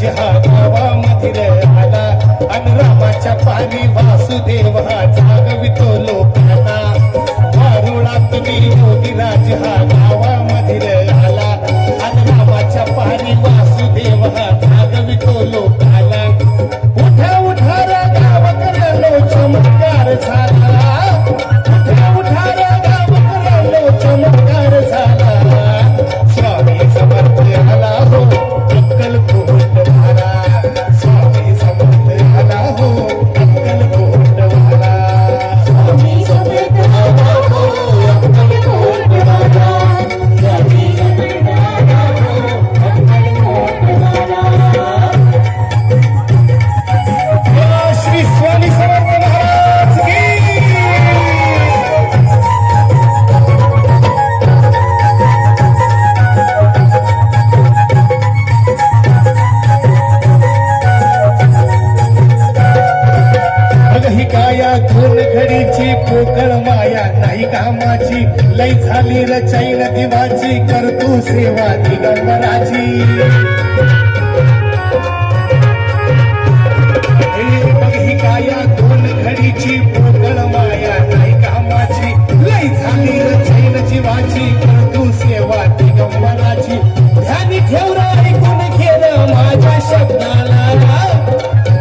मुनिराज हा गावामधील आला आणि रामाच्या पारी वासुदेव हा जागवितो लोकांना वारुळात मी मुनिराज हा गावामधील आला आणि रामाच्या पारी वासुदेव हा जागवितो लोकांना उठा उठा रे गावकऱ्यानो चमत्कार झाला उठा रे गावकऱ्यानो चमत्कार झाला स्वामी समर्थ आला हो अक्कलकोट वाला स्वामी समर्थ आला हो अक्कलकोट वाला स्वामी समर्थ आला हो अक्कलकोट वाला स्वामी समर्थ आला हो अक्कलकोट वाला श्री स्वामी समर्थ महाराज की ही काया दोन घडीची पोकळ माया नाही कामाची लय झाली रचैन दिवाची करतू सेवा दिगंबराची ही काया दोन घडीची पोकळ माया नाही कामाची लय झाली रचैन जीवाची करतू सेवा दिगंबराची ध्यानी ठेवरा ऐकून गेलं माझ्या शब्दाला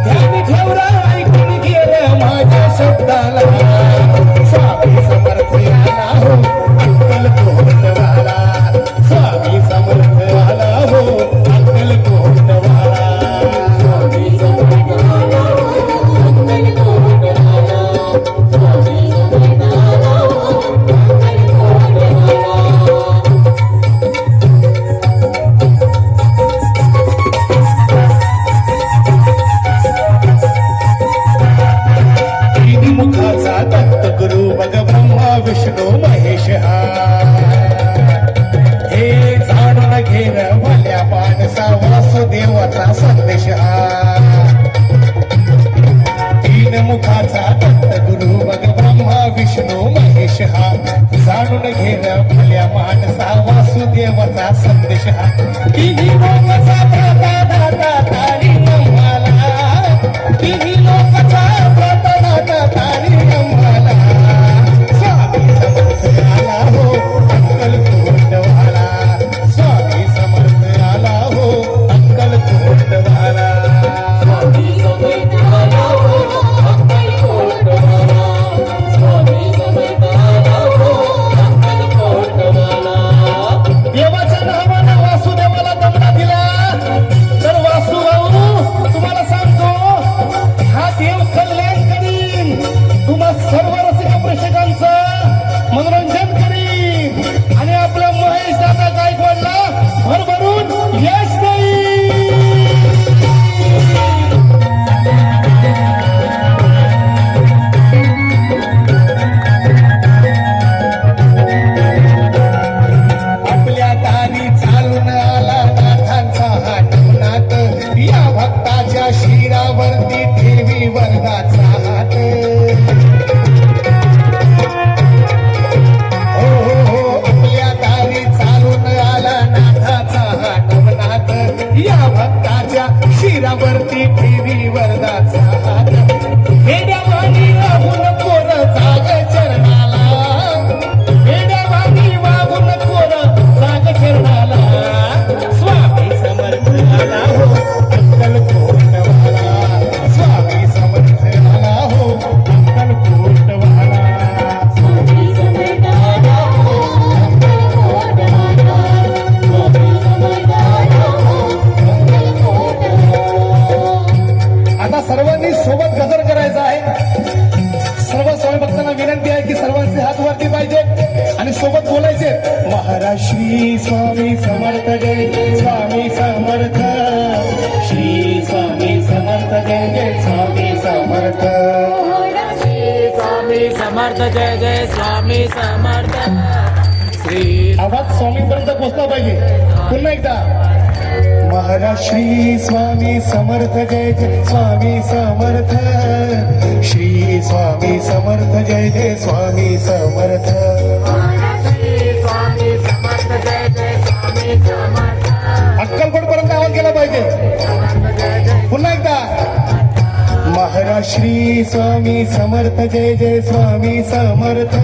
ध्यानी ठेवरा ऐकून गेलं माझ्या शब्दाला स्वामी समर्थ आला हो अक्कलकोट वाला स्वामी समर्थ आला हो अक्कलकोट वाला स्वामी समर्थ आला हो अक्कलकोट वाला स्वामी समर्थ आला हो अक्कलकोट मुखाचा दत्त गुरु बग ब्रह्मा विष्णू महेश हा हे जाणून घेण भल्या माणसा वासुदेवाचा संदेश हा तीन मुखाचा दत्त गुरु बग ब्रह्मा विष्णू महेश हा जाणून घेण भल्या माणसा वासुदेवाचा संदेश हा तिन्ही लोकाचा दाता तारी नम्हाला तिन्ही लोकाचा तारी नम्हाला स्वामी समर्थ आला हो अक्कलकोट वाला स्वामी समर्थ आला हो अक्कलकोट वाला स्वामी समर्थ आला हो अक्कलकोट वाला स्वामी समर्थ आला हो अक्कलकोट वाला देवाच्या नावानं वासुदेवाला दमडा दिला तर वासुभाऊ तुम्हाला सांगतो हा देव कल्याण करीन तुम्हा सर्व रसिक प्रेक्षकांचं मनोरंजन करीन आणि आपल्या महेश दादा गायकवाडला भरभरून यश देईल आपल्या दारी चालून आला नाथांचा हा नवनाथ या भक्ताच्या शिरावरती ठेवी वर्गाचा हात आपल्या दारी चालून आला नाथाचा हा नवनाथ या भक्ताच्या शिरावरती ठेवी वर्गाचा हात वेड्यावानी वाहून कोर जाग चरणाला वेड्यावानी वाहून कोर जाग चरणाला स्वामी समर्थ आला हो अक्कलकोट वाला स्वामी समर्थ आला हो अक्कलकोट वाला स्वामी समर्थ आला हो अक्कलकोट वाला स्वामी समर्थ आला हो अक्कलकोट वाला आता सर्वांनी सोबत गजर करायचा आहे सर्व स्वामी भक्तांना विनंती आहे की सर्वांचे हात वरती पाहिजे आणि सोबत बोलायचे महाराज श्री स्वामी समर्थ जय स्वामी समर्थ श्री स्वामी समर्थ जय जय स्वामी समर्थ श्री स्वामी समर्थ जय जय स्वामी समर्थ श्री आवाज स्वामीपर्यंत पोहोचला पाहिजे पुन्हा एकदा महाराज श्री स्वामी समर्थ जय जय स्वामी समर्थ श्री स्वामी समर्थ जय जय स्वामी समर्थ श्री स्वामी समर्थ जय जय स्वामी समर्थ अक्कलकोट पर्यंत आवाज गेला पाहिजे पुन्हा एकदा महाराज श्री स्वामी समर्थ जय जय स्वामी समर्थ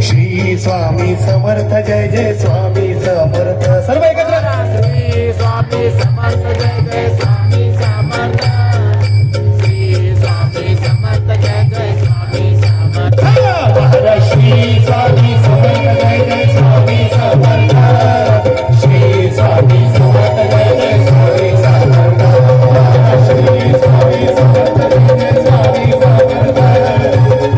श्री स्वामी समर्थ जय जय स्वामी समर्थ सर्व एकत्र श्री स्वामी समर्थ जय जय स्वामी समर्थ श्री स्वामी समर्थ जय जय स्वामी समर्थ महाराज श्री स्वामी समर्थ जय जय स्वामी समर्थ श्री स्वामी समर्थ जय जय स्वामी समर्थ श्री स्वामी समर्थ जय जय स्वामी समर्थ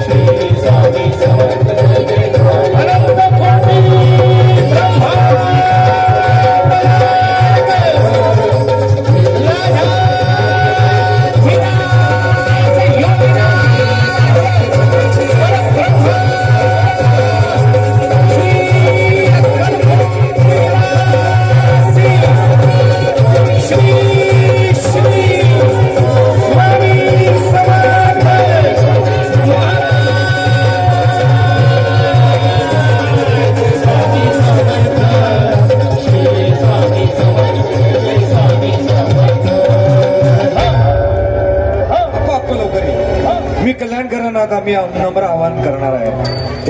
श्री स्वामी समर्थ जय जय स्वामी अनंत कोटी मी कल्याण करणार आम्ही नम्र आवाहन करणार आहे.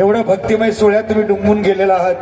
एवढ्या भक्तिमय सोहळ्यात तुम्ही डुंबून गेलेला आहात.